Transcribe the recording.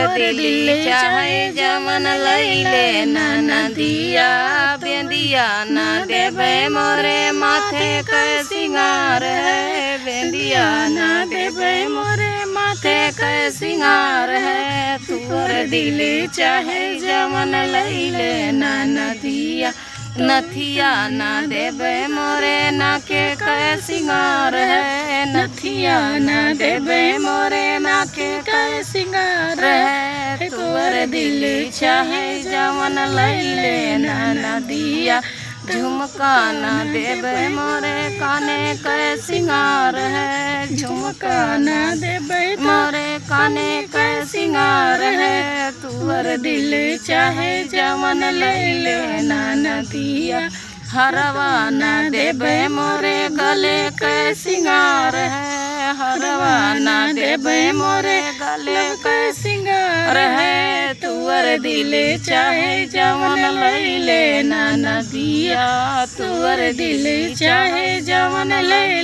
दिल चाहे जमन लैले ना नदिया बेंदिया ना देवे मोरे माथे के सिंगार है बेंदिया ना देवे मोरे माथे के सिंगार है तुअर दिल चाहे जमन लैले ना नदिया नथिया ना देवे मोरे नाके के सिंगार है नथिया ना देवे मोरे नाके के सिंगार है तुअर दिल चाहे जमन लैले ना नदिया झुमका ना देवे मोरे काने के सिंगार है झुमका ना देवे मोरे काने के सिंगार है तुअर दिल चाहे जमन लैले ना नदिया हरवा ना देवे मोरे गले के सिंगार है हरवा ना देवे मोरे गले के सिंगार है तुअर दिल चाहे जमन लैले ना नदिया तुअर दिल चाहे जमन लैले